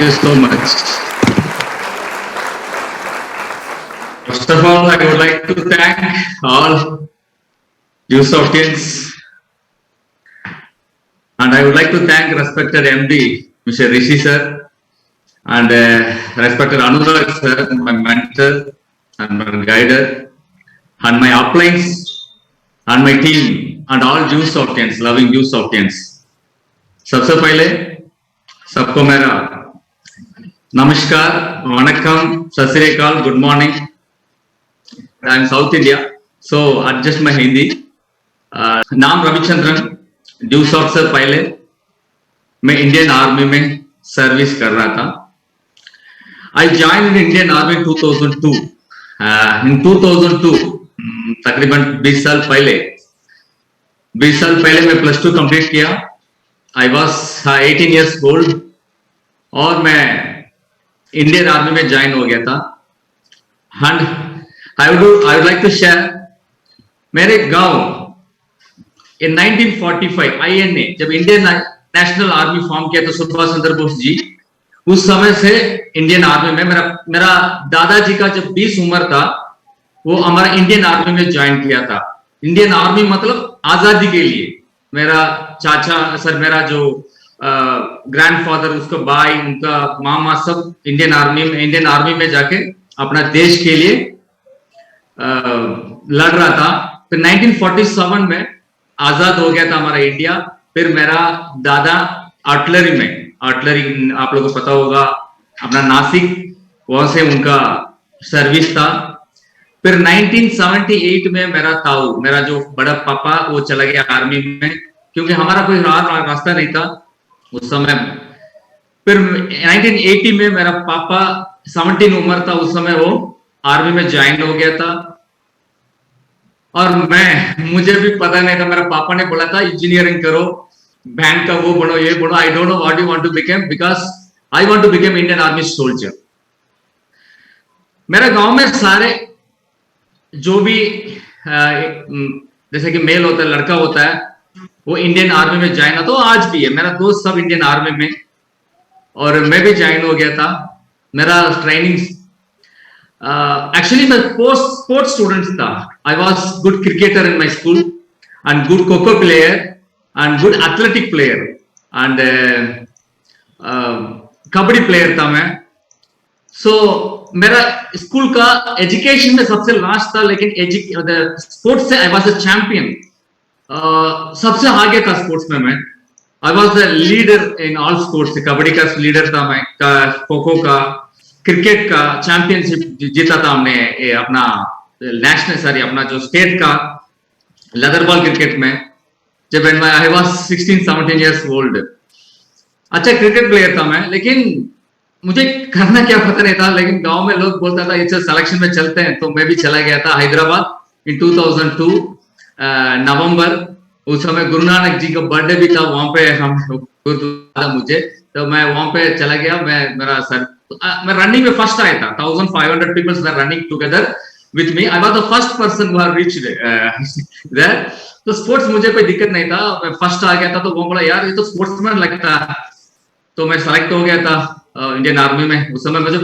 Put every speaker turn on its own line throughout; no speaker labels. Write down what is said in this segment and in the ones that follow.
you so much. First of all, I would like to thank all you Softians, and I would like to thank respected MD, Mr. Rishi sir, and respected Anurag sir, my mentor and my guider, and my uplines, and my team, and all you Softians, loving you Softians. सबसे पहले सबको मेरा नमस्कार, वणक्कम, सत श्री अकाल, good morning. I am south India, so adjust my Hindi. नाम Ravichandran, due soft से पहले मैं इंडियन आर्मी में सर्विस कर रहा था. I join in Indian army 2002. इन 2002 तकरीबन 20 साल पहले मैं प्लस 2 कंप्लीट किया. आई वॉज 18 years old और मैं इंडियन आर्मी में ज्वाइन हो गया था. And I would like to share मेरे गांव इन 1945 INA जब इंडियन नेशनल आर्मी फॉर्म किया तो सुभाष चंद्र बोस जी उस समय से इंडियन आर्मी में मेरा दादाजी का जब 20 उम्र था वो हमारा इंडियन आर्मी में ज्वाइन किया था. इंडियन आर्मी मतलब आजादी के लिए. मेरा चाचा सर, मेरा जो ग्रैंडफादर, उसका भाई, उनका मामा सब इंडियन आर्मी में जाके अपना देश के लिए लड़ रहा था. फिर 1947 में आजाद हो गया था हमारा इंडिया. फिर मेरा दादा आर्टिलरी आप लोगों को पता होगा अपना नासिक, वहां से उनका सर्विस था. फिर 1978 में मेरा जो बड़ा पापा वो चला गया आर्मी में क्योंकि हमारा कोई रास्ता नहीं था उस समय. फिर 1980 में मेरा पापा 17 उम्र था उस समय, वो आर्मी में ज्वाइन हो गया था. और मुझे भी पता नहीं था, मेरा पापा ने बोला था इंजीनियरिंग करो, बैंक का वो बनो, ये बनो. I don't know what you want to become, because I want to become Indian Army soldier. मेरे गांव में सारे जो भी जैसे कि मेल होता है, लड़का होता है, वो इंडियन आर्मी में ज्वाइन हो. तो आज भी है, मेरा दोस्त सब इंडियन आर्मी में और मैं भी ज्वाइन हो गया था. मेरा ट्रेनिंग एक्चुअली मैं स्पोर्ट्स स्टूडेंट था. I was good cricketer in my school and good kho-kho player and good athletic player and kabaddi player था मैं. सो मेरा स्कूल का एजुकेशन में सबसे लास्ट था, लेकिन स्पोर्ट्स से आई वाज अ चैंपियन. सबसे आगे था स्पोर्ट्स में मैं. आई was the leader in all sports. Kabaddi का लीडर था मैं, खो-खो का, क्रिकेट का चैंपियनशिप जीता था हमने अपना अपना जो स्टेट का लेदर बॉल क्रिकेट में जब आई वाज 16-17 years old. अच्छा क्रिकेट प्लेयर था मैं, लेकिन मुझे करना क्या पता नहीं था. लेकिन गांव में लोग बोलता था इसे सिलेक्शन में चलते हैं, तो मैं भी चला गया था हैदराबाद इन 2002 नवंबर. उस समय गुरु नानक जी का बर्थडे भी था वहां पे, मुझे तो मैं वहां पे चला गया. मैं रनिंग में फर्स्ट आया था. 1500 peoples were running together with me. I was the first person who have reached there. तो स्पोर्ट्स मुझे कोई दिक्कत नहीं था, मैं फर्स्ट आ गया था. तो वो बोला यार ये तो स्पोर्ट्समैन लगता है. तो मैं सेलेक्ट हो गया था इंडियन आर्मी में. उस समय मुझे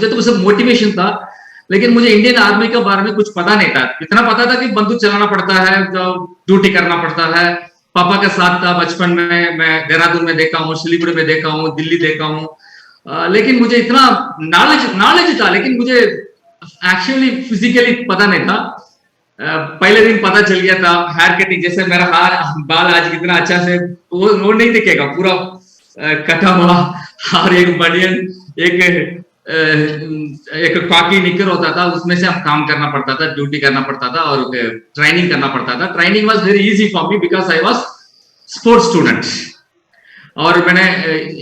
तो सिर्फ मोटिवेशन था, लेकिन मुझे इंडियन आर्मी के बारे में कुछ पता नहीं था. इतना पता था कि बंदूक चलाना पड़ता है, जो ड्यूटी करना पड़ता है. पापा के साथ था बचपन में. मैं देहरादून में देखा हूँ, सिलीगुड़ी में देखा हूँ, दिल्ली देखा हूँ. लेकिन मुझे इतना नॉलेज था, लेकिन मुझे एक्चुअली फिजिकली पता नहीं था. पहले दिन पता चल गया था. हेयर कटिंग, जैसे मेरा बाल आज कितना अच्छा से वो नहीं दिखेगा, पूरा कटा हुआ और एक बनियन, एक काकी निकर होता था, उसमें से हम काम करना पड़ता था, ड्यूटी करना पड़ता था और ट्रेनिंग करना पड़ता था. Training was very easy for me because I was sports student. और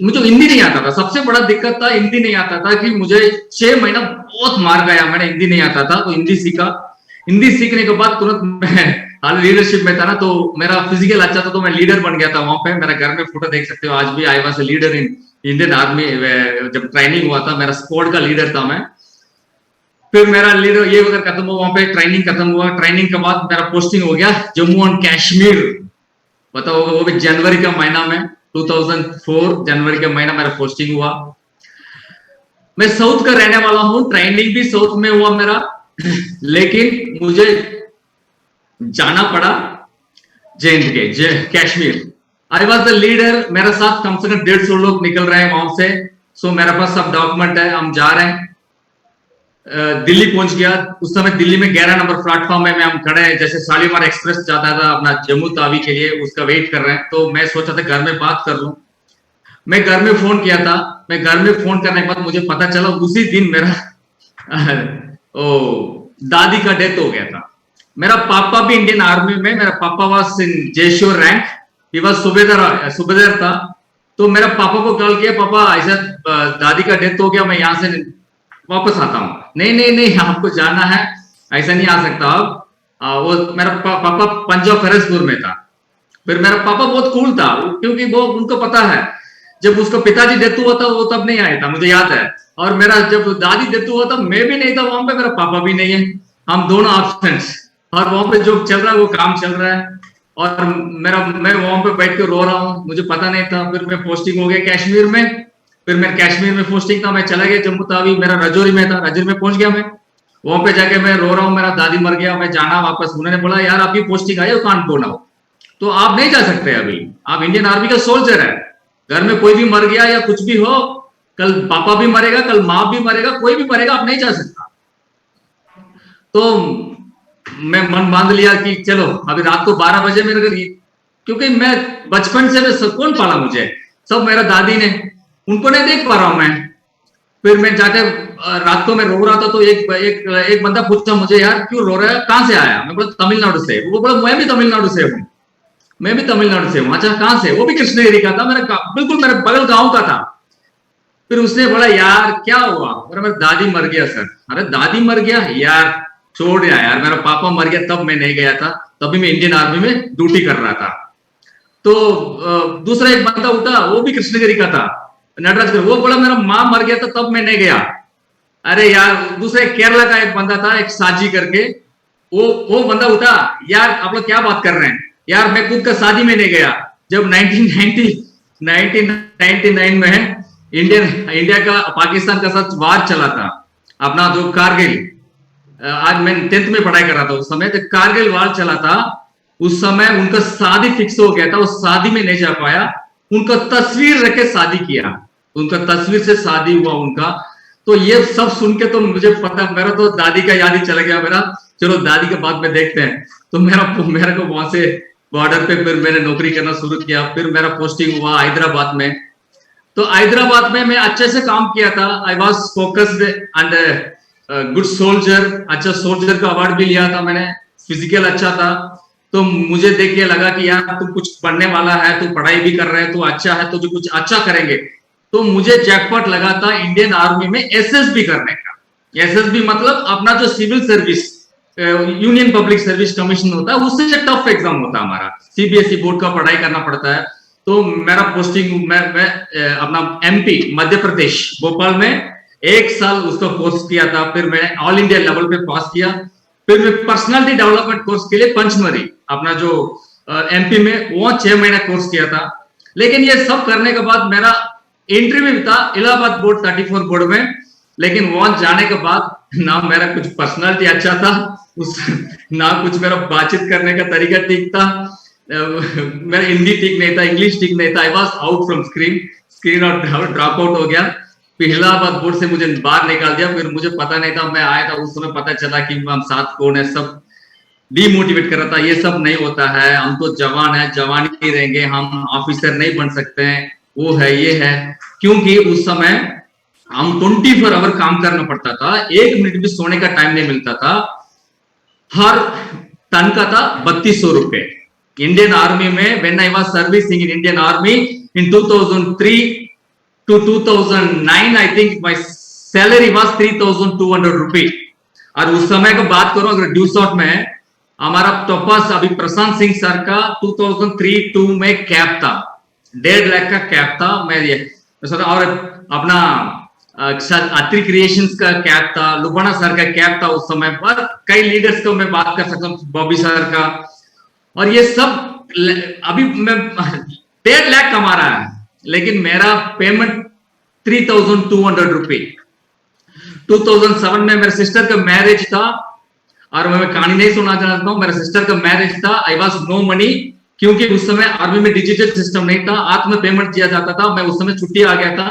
मुझे हिंदी नहीं आता था. सबसे बड़ा दिक्कत था हिंदी नहीं आता था, कि मुझे 6 महीना बहुत मार गया मैंने. हिंदी नहीं आता था तो हिंदी सीखा. हिंदी सीखने के बाद तुरंत मैं लीडरशिप में था ना, तो मेरा फिजिकल अच्छा था, तो मैं लीडर बन गया था वहां पे. मेरा घर में फोटो देख सकते हो आज भी. I was a leader in Indian army. जब ट्रेनिंग हुआ था मेरा स्क्वाड का लीडर था मैं. फिर मेरा लीडर ये अगर खत्म हुआ, वहां पे ट्रेनिंग खत्म हुआ. ट्रेनिंग के बाद मेरा पोस्टिंग हो गया जम्मू एंड कश्मीर. बताओ वो भी जनवरी का महीना में 2004 जनवरी के महीना मेरा पोस्टिंग हुआ. मैं साउथ का रहने वाला हूं, ट्रेनिंग भी साउथ में हुआ मेरा, लेकिन मुझे जाना पड़ा J Kashmir. I was the leader, मेरे साथ कम से कम 150 लोग निकल रहे हैं वहां से। सो मेरे पास सब डॉक्यूमेंट है, हम जा रहे हैं। दिल्ली पहुंच गया। उस समय दिल्ली में 11 नंबर प्लेटफॉर्म में हम खड़े हैं, जैसे शालीमार एक्सप्रेस जाता था अपना जम्मू तावी के लिए, उसका वेट कर रहे हैं। तो मैं सोचा था घर में बात कर लूं। मैं घर में फोन किया था। मैं घर में फोन करने के बाद मुझे पता चला उसी दिन मेरा ओ दादी का डेथ हो गया था। मेरा पापा भी इंडियन आर्मी में, मेरा पापा वाज इन जेश्योर रैंक, ही वाज सूबेदार था। तो मेरा पापा को कॉल किया, पापा ऐसा दादी का डेथ हो गया, मैं यहाँ से वापस आता हूँ। नहीं नहीं नहीं, आपको जाना है, ऐसा नहीं आ सकता आप। वो मेरा पापा पंजाब फैरसपुर में था। फिर मेरा पापा बहुत कूल था, क्योंकि वो उनको पता है जब उसका पिताजी डेथ हुआ था वो तब नहीं आया था, मुझे याद है। और मेरा जब दादी डेथ हुआ था मैं भी नहीं था वहां पे, मेरा पापा भी नहीं है, हम दोनों एब्सेंट। और वहां पे जो चल रहा है वो काम चल रहा है, और मैं वहां पे बैठ के रो रहा हूँ, मुझे पता नहीं था। फिर मैं पोस्टिंग हो गया कश्मीर में। फिर मैं कश्मीर में पोस्टिंग था, मैं चला गया जम्मू तावी, मेरा रजौरी में था, रजौरी में पहुंच गया मैं। वहां पे जाके मैं रो रहा हूँ, मेरा दादी मर गया, मैं जाना वापस। उन्होंने बोला यार आपकी posting I, can't go now, तो आप नहीं जा सकते अभी, आप इंडियन आर्मी का सोल्जर है। घर में कोई भी मर गया या कुछ भी हो, कल पापा भी मरेगा, कल माँ भी मरेगा, कोई भी मरेगा, आप नहीं जा सकता। तो मैं मन बांध लिया कि चलो अभी रात को 12 बजे मेरे घर, क्योंकि मैं बचपन से मैं कौन पाला मुझे, सब मेरा दादी ने, उनको नहीं देख पा रहा हूं मैं। फिर मैं जाके रात को मैं रो रहा था, तो एक बंदा पूछा मुझे, यार क्यों रो रहा है, कहां से आया? मैं बोला तमिलनाडु से। वो बोला मैं भी तमिलनाडु से हूँ, मैं भी तमिलनाडु से हूँ। अच्छा कहां से? वो भी कृष्णगिरी का था, बिल्कुल मेरे बगल गांव का था। फिर उसने बोला यार क्या हुआ? मेरा दादी मर गया सर। अरे दादी मर गया यार, छोड़ यार, मेरा पापा मर गया तब मैं नहीं गया था, तभी मैं इंडियन आर्मी में ड्यूटी कर रहा था। तो दूसरा एक बंदा उठा, वो भी कृष्णगिरी का था, नटराज का, वो बोला मेरा माँ मर गया था तब मैं नहीं गया। अरे यार दूसरे केरला का एक बंदा था, एक साजी करके, वो बंदा उठा, यार आप लोग क्या बात कर रहे हैं यार, मैं खुद का शादी में नहीं गया। जब 1999 में इंडिया का पाकिस्तान का साथ वार चला था, अपना जो कारगिल, आज मैं 10th में पढ़ाई कर रहा था उस समय, तो कारगिल वार चला था। उस समय उनका शादी फिक्स हो गया था, उस शादी में नहीं जा पाया, उनका तस्वीर रख के शादी किया, उनका तस्वीर से शादी हुआ उनका। तो ये सब सुन के तो मुझे पता, मेरा तो दादी का याद ही चला गया मेरा। चलो दादी के बाद में देखते हैं। तो मेरा को वहां से बॉर्डर पे फिर मैंने नौकरी करना शुरू किया। फिर मेरा पोस्टिंग हुआ हैदराबाद में। तो हैदराबाद में मैं अच्छे से काम किया था, I was focused and good soldier, अच्छा सोल्जर का अवार्ड भी लिया था मैंने, फिजिकल अच्छा था। तो मुझे देख के लगा कि यार तू कुछ पढ़ने वाला है, तू पढ़ाई भी कर रहे है, तू अच्छा है, तो जो कुछ अच्छा करेंगे। तो मुझे जैकपॉट लगा था इंडियन आर्मी में एसएसबी करने का। एसएसबी मतलब अपना जो civil service, Union Public Service Commission होता है, उससे टफ एग्जाम होता है हमारा, सीबीएसई बोर्ड का पढ़ाई करना पड़ता है। तो मेरा पोस्टिंग, मैं अपना एमपी मध्य प्रदेश भोपाल में 1 साल उसका कोर्स किया था। फिर मैंने ऑल इंडिया लेवल पे पास किया। फिर मैं पर्सनालिटी डेवलपमेंट कोर्स के लिए पंचमरी, अपना जो एमपी में, वो 6 महीने कोर्स किया था। लेकिन ये सब करने के बाद मेरा इंटरव्यू भी था इलाहाबाद बोर्ड 34 बोर्ड में। लेकिन वहां जाने के बाद ना मेरा कुछ पर्सनालिटी अच्छा था, ना कुछ मेरा बातचीत करने का तरीका ठीक था, मेरा हिंदी ठीक नहीं था, इंग्लिश ठीक नहीं था। I was out from screen और ड्रॉप आउट हो गया। फिर इलाहाबाद बोर्ड से मुझे बाहर निकाल दिया। फिर मुझे पता नहीं था, मैं आया था उस समय पता चला कि हम साथ कौन है, सब डीमोटिवेट कर रहा था, ये सब नहीं होता है, हम तो जवान है, जवान ही रहेंगे, हम ऑफिसर नहीं बन सकते हैं, वो है ये है। क्योंकि उस समय हम 24 आवर काम करना पड़ता था, 1 मिनट भी सोने का टाइम नहीं मिलता था। हर टन का था 3200 रुपए इंडियन आर्मी में। When I was servicing in Indian army in 2003 to 2009, I think my salary was 3,200 रुपये। और उस समय का बात करूं अगर ड्यू शॉट में, हमारा टॉपर्स अभी प्रशांत सिंह सर का 2003-2 में कैप था, 1.5 लाख का कैप था। मैं ये और अपना अत्रि क्रिएशंस का कैप था, लुबाना सर का कैप था उस समय पर। कई लीडर्स को मैं बात कर सकता हूँ, बॉबी सर का, और ये सब अभी मैं 1.5 लाख कमा रहा है, लेकिन मेरा पेमेंट 3,200 रुपये। 2007 में मेरे सिस्टर का मैरिज था, और मैं कहानी नहीं सुना चाहता हूँ। मेरे सिस्टर का मैरिज था, आई वॉज नो मनी, क्योंकि उस समय आर्मी में डिजिटल सिस्टम नहीं था, हाथ में पेमेंट किया जाता था। मैं उस समय छुट्टी आ गया था,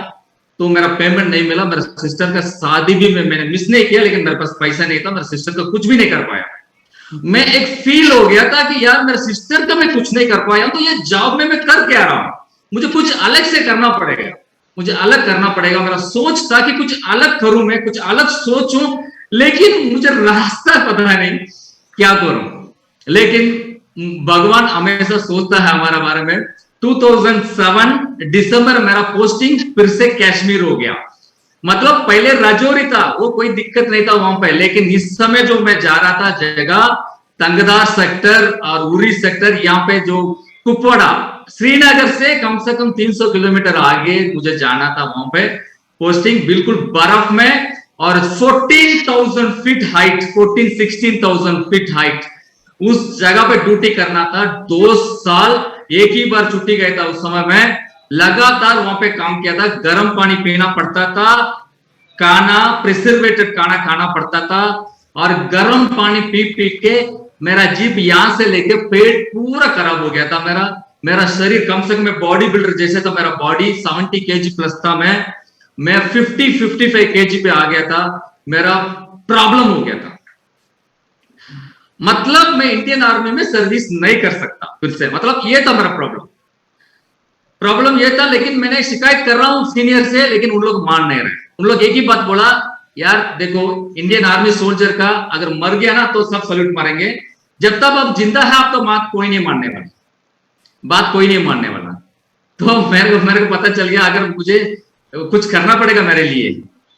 तो मेरा पेमेंट नहीं मिला। मेरे सिस्टर का शादी भी मैंने मिस नहीं किया, लेकिन मेरे पास पैसा नहीं था, मेरे सिस्टर का कुछ भी नहीं कर पाया। मैं एक फील हो गया था कि यार मेरे सिस्टर का मैं कुछ नहीं कर पाया, तो ये जॉब में मैं कर क्या रहा हूं, मुझे कुछ अलग से करना पड़ेगा, मुझे अलग करना पड़ेगा। मेरा सोच था कि कुछ अलग करूं, मैं कुछ अलग सोचूं, लेकिन मुझे रास्ता पता नहीं क्या करूं। लेकिन भगवान हमेशा सोचता है हमारे बारे में। 2007 दिसंबर मेरा पोस्टिंग फिर से कश्मीर हो गया। मतलब पहले राजौरी था, वो कोई दिक्कत नहीं था वहां पे, लेकिन इस समय जो मैं जा रहा था जगह तंगदार सेक्टर और उरी सेक्टर, यहाँ पे जो कुपवाड़ा, श्रीनगर से कम 300 किलोमीटर आगे मुझे जाना था। वहां पे पोस्टिंग बिल्कुल बर्फ में, और 14,000 फीट हाइट, 16,000 फीट हाइट, उस जगह पे ड्यूटी करना था। 2 साल एक ही बार छुट्टी गया था उस समय। मैं लगातार वहां पे काम किया था, गर्म पानी पीना पड़ता था, खाना प्रिजर्वेटेड खाना खाना पड़ता था, और गर्म पानी पी पी के मेरा जीभ यहां से लेके पेट पूरा खराब हो गया था। मेरा शरीर कम से कम, मैं बॉडी बिल्डर जैसे था, मेरा बॉडी 70 केजी प्लस था। मैं 55 केजी पे आ गया था। मेरा प्रॉब्लम हो गया था, मतलब मैं इंडियन आर्मी में सर्विस नहीं कर सकता फिर से, मतलब ये था मेरा प्रॉब्लम ये था। लेकिन मैंने शिकायत कर रहा हूं सीनियर से, लेकिन उन लोग मान नहीं रहे। उन लोग एक ही बात बोला, यार देखो इंडियन आर्मी सोल्जर का अगर मर गया ना तो सब सल्यूट मारेंगे, जब तक आप जिंदा है आपका बात कोई नहीं मानने वाला, बात कोई नहीं मानने वाला। तो मेरे को पता चल गया अगर मुझे कुछ करना पड़ेगा मेरे लिए,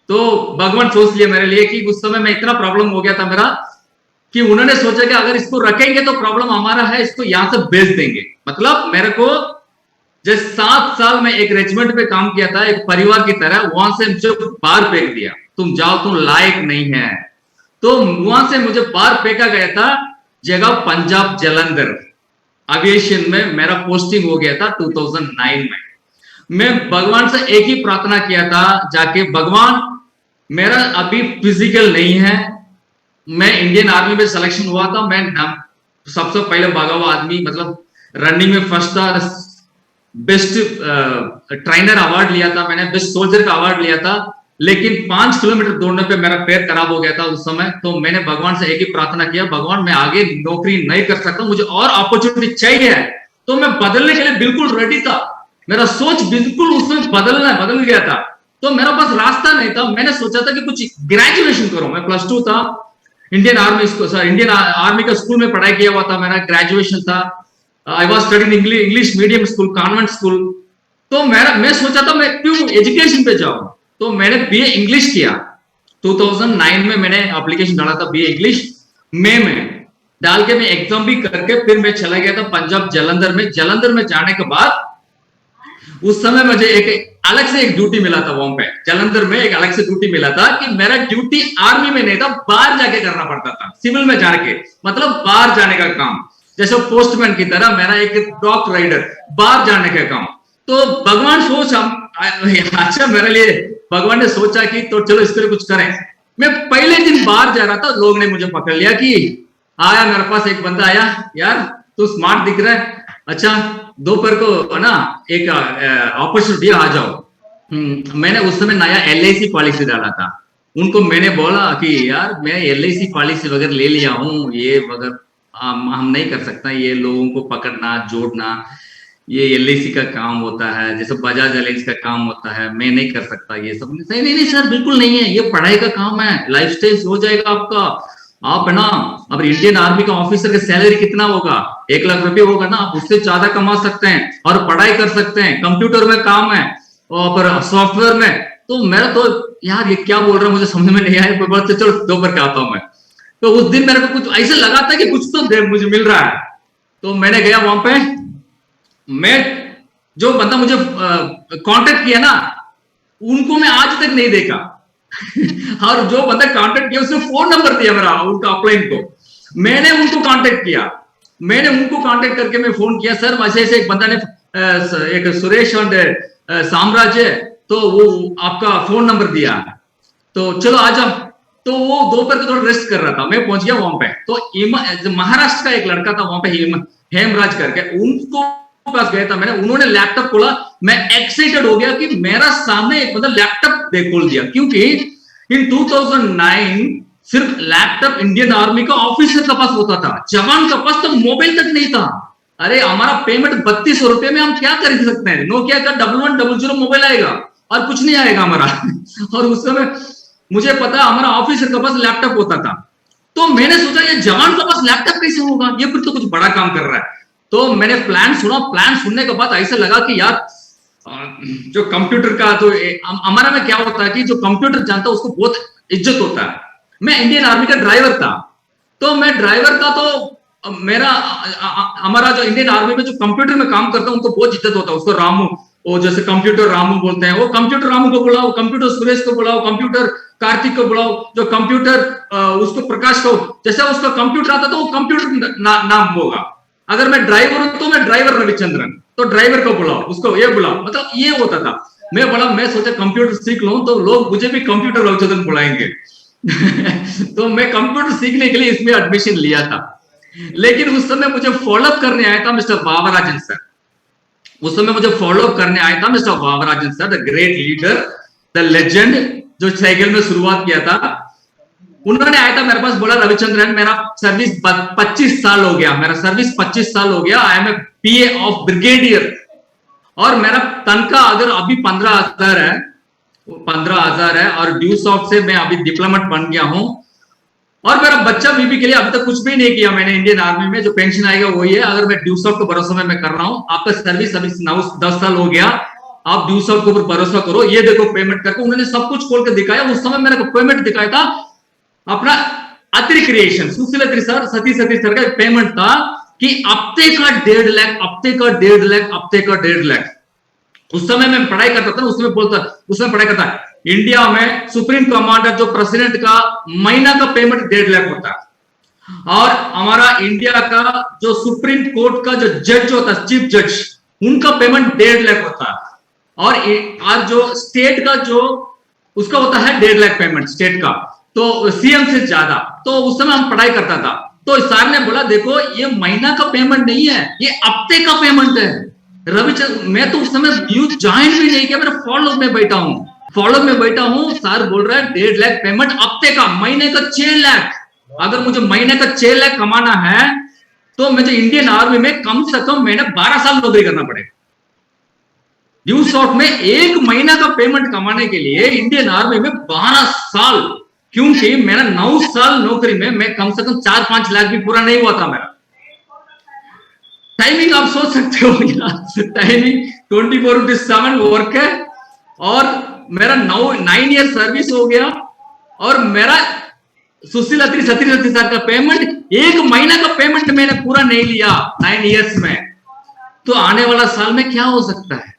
तो भगवान सोच लिया मेरे लिए कि उस समय मैं इतना प्रॉब्लम हो गया था मेरा, कि उन्होंने सोचा कि अगर इसको रखेंगे तो प्रॉब्लम हमारा है, इसको यहां से भेज देंगे। मतलब मेरे को जैसे 7 साल में एक रेजिमेंट पे काम किया था, एक परिवार की तरह, वहां से मुझे बाहर फेंक दिया, तुम जाओ, तुम लायक नहीं है। तो वहां से मुझे बाहर फेंका गया था जगह पंजाब जलंधर एविएशन में मेरा पोस्टिंग हो गया था 2009 में। मैं भगवान से एक ही प्रार्थना किया था जाके, भगवान मेरा अभी फिजिकल नहीं है, मैं इंडियन आर्मी में सिलेक्शन हुआ था, मैं सबसे पहले भागा हुआ आदमी, मतलब रनिंग में फर्स्ट था, बेस्ट ट्रेनर अवार्ड लिया था मैंने, बेस्ट सोल्जर का अवार्ड लिया था। लेकिन 5 किलोमीटर दौड़ने पे मेरा पैर खराब हो गया था उस समय। तो मैंने भगवान से एक ही प्रार्थना किया, भगवान मैं आगे नौकरी नहीं कर सकता, मुझे और अपॉर्चुनिटी चाहिए। तो मैं बदलने के लिए बिल्कुल रेडी था, मेरा सोच बिल्कुल उसमें बदल गया था। तो मेरा पास रास्ता नहीं था, मैंने सोचा था कि कुछ ग्रेजुएशन करूं। मैं +2 था, इंडियन आर्मी का स्कूल में पढ़ाई किया हुआ था, मेरा ग्रेजुएशन था। I was studying English medium school, convent school. तो मैं सोचा था मैं क्यों एजुकेशन पे जाऊं, तो मैंने बीए इंग्लिश किया। 2009 में मैंने एप्लीकेशन डाला था बीए इंग्लिश, मई में डाल के मैं एग्जाम भी करके फिर मैं चला गया था पंजाब जलंधर में। जलंधर में जाने के बाद उस समय मुझे एक अलग से एक ड्यूटी मिला था वहां पे जलंधर में, एक अलग से ड्यूटी मिला था कि मेरा ड्यूटी आर्मी में नहीं था, बाहर जाके करना पड़ता था, सिविल में जाके, मतलब बाहर जाने का काम, जैसे पोस्टमैन की तरह मेरा एक डॉग राइडर, बाहर जाने का काम। तो भगवान अच्छा मेरे लिए भगवान ने सोचा कि तो चलो इसके लिए कुछ करें। मैं पहले दिन बाहर जा रहा था, लोग ने मुझे पकड़ लिया कि आया, मेरे पास एक बंदा आया, यार तू स्मार्ट दिख रहा है, अच्छा दोपहर को ना एक अपॉर्चुनिटी आ जाओ। मैंने उस समय नया LIC पॉलिसी डाला था, उनको मैंने बोला कि यार मैं LIC पॉलिसी वगैरह ले लिया हूँ, ये वगैरह हम नहीं कर सकता, ये लोगों को पकड़ना जोड़ना ये LIC का काम होता है, जैसे बजाज एलायंस का काम होता है, मैं नहीं कर सकता ये सब। नहीं सर बिल्कुल नहीं है, ये पढ़ाई का काम है, लाइफ स्टाइल हो जाएगा आपका। आप है ना, अब इंडियन आर्मी का ऑफिसर का सैलरी कितना होगा, 1 लाख रुपए होगा ना, आप उससे ज्यादा कमा सकते हैं और पढ़ाई कर सकते हैं, कंप्यूटर में काम है और सॉफ्टवेयर में। तो मेरा तो यार ये क्या बोल रहा है मुझे समझ में नहीं आया, बोलते चलो दोपहर के आता हूं मैं। तो उस दिन मेरे को कुछ ऐसे लगा था कि कुछ तो मुझे मिल रहा है, तो मैंने गया वहां पे। मैं जो बंदा मुझे कांटेक्ट किया ना, उनको मैं आज तक नहीं देखा और जो बंदा कांटेक्ट किया उसने फोन नंबर दिया मेरा, उनका अपलाइन को, मैंने उनको कांटेक्ट किया, मैंने उनको कांटेक्ट करके मैं फोन किया, सर ऐसे ऐसे एक बंदा ने एक सुरेश और साम्राज्य, तो वो आपका फोन नंबर दिया। तो चलो आ जाओ। तो वो दोपहर को थोड़ा रेस्ट कर रहा था, मैं पहुंच गया वहां पे। तो महाराष्ट्र का एक लड़का था वहां पे, हेमराज करके, उनको पास गया था मैंने, उन्होंने लैपटॉप खोला, मैं एक्साइटेड हो गया कि मेरा सामने एक मतलब लैपटॉप देख खोल दिया, क्योंकि इन 2009 सिर्फ लैपटॉप इंडियन आर्मी का ऑफिसर के पास होता था, जवान के पास तो मोबाइल तक नहीं था। अरे हमारा पेमेंट 3200 रुपए में हम क्या खरीद सकते हैं, नोकिया का 1100 मोबाइल आएगा और कुछ नहीं आएगा हमारा। और उस समय मुझे पता हमारा ऑफिसर के पास लैपटॉप होता था। तो मैंने सोचा ये जवान के पास लैपटॉप कैसे होगा, ये फिर तो कुछ बड़ा काम कर रहा है। तो मैंने प्लान सुना, प्लान सुनने के बाद ऐसा लगा कि यार जो कंप्यूटर का तो हमारा में क्या होता है कि जो कंप्यूटर जानता है उसको बहुत इज्जत होता है। मैं इंडियन आर्मी का ड्राइवर था, तो मैं ड्राइवर का तो मेरा हमारा जो इंडियन आर्मी में जो कंप्यूटर में काम करता है उनको बहुत इज्जत होता है। उसको रामू, वो जैसे कंप्यूटर रामू बोलते हैं, वो कंप्यूटर रामू को बुलाओ, कंप्यूटर सुरेश को बुलाओ, कंप्यूटर कार्तिक को बुलाओ, जो कंप्यूटर उसको प्रकाश को, जैसे उसका कंप्यूटर आता तो वो कंप्यूटर नाम होगा। अगर मैं ड्राइवर हूं तो मैं ड्राइवर रविचंद्रन, तो ड्राइवर को बुलाओ, उसको ये बुलाओ, मतलब ये होता था। मैं सोचा कंप्यूटर सीख लूं तो लोग मुझे भी कंप्यूटर रविचंद्रन बुलाएंगे। तो मैं कंप्यूटर सीखने के लिए इसमें एडमिशन लिया था। लेकिन उस समय मुझे फॉलोअप करने आया था मिस्टर बाबराजन सर। उस समय मुझे फॉलोअप करने आया था mister Babrajan sir, the great leader, the legend, जो साइकिल में शुरुआत किया था। उन्होंने आया था मेरे पास, बोला रविचंद्रन मेरा सर्विस 25 साल हो गया, मेरा सर्विस 25 साल हो गया, I am a PA of brigadier, और मेरा तनख्वाह अगर अभी 15,000 है, 15,000 है, और ड्यू सॉफ्ट से मैं अभी डिप्लोमेट बन गया हूं, और मेरा बच्चा बीबी के लिए अभी तक कुछ भी नहीं किया मैंने इंडियन आर्मी में, जो पेंशन आएगा वही है। अगर मैं ड्यू सॉफ्ट के भरोसे में मैं कर रहा हूं, आपका सर्विस अभी 10 साल हो गया, आप ड्यू सॉफ्ट के ऊपर भरोसा करो, ये देखो पेमेंट करके उन्होंने सब कुछ खोल के दिखाया। उस समय मेरे को पेमेंट दिखाया था अपना अत्रि क्रिएशन, सुशील सर, सती सर का पेमेंट था कि हफ्ते का 1.5 लाख, हफ्ते का 1.5 लाख, हफ्ते का 1.5 लाख। उस समय मैं पढ़ाई करता था, उसमें बोलता, उसमें पढ़ाई करता, इंडिया में सुप्रीम कमांडर जो प्रेसिडेंट का महीना का पेमेंट 1.5 लाख होता है, और हमारा इंडिया का जो सुप्रीम कोर्ट का जो जज होता है, चीफ जज, उनका पेमेंट 1.5 लाख होता है, और जो स्टेट का जो उसका होता है 1.5 लाख पेमेंट स्टेट का, तो सीएम से ज्यादा। तो उस समय हम पढ़ाई करता था, तो सर ने बोला देखो ये महीना का पेमेंट नहीं है, ये हफ्ते का पेमेंट है। रविचंद्र, मैं तो उस समय न्यूज ज्वाइन भी नहीं किया, मेरा फॉलो में बैठा हूं, फॉलो में बैठा हूं, सर बोल रहा है 1.5 लाख पेमेंट हफ्ते का, महीने का 6 लाख। अगर मुझे महीने का 6 लाख कमाना है तो मुझे इंडियन आर्मी में कम से कम मैंने 12 साल नौकरी करना पड़ेगा। ड्यू शॉर्ट में एक महीना का पेमेंट कमाने के लिए इंडियन आर्मी में 12 साल, क्योंकि मेरा 9 साल नौकरी में मैं कम से कम 4-5 लाख भी पूरा नहीं हुआ था मेरा। टाइमिंग आप सोच सकते हो, टाइमिंग 24/7 वर्क है, और मेरा 9 ईयर सर्विस हो गया, और मेरा सुशील सती सर का पेमेंट, एक महीना का पेमेंट मैंने पूरा नहीं लिया 9 इयर्स में। तो आने वाला साल में क्या हो सकता है?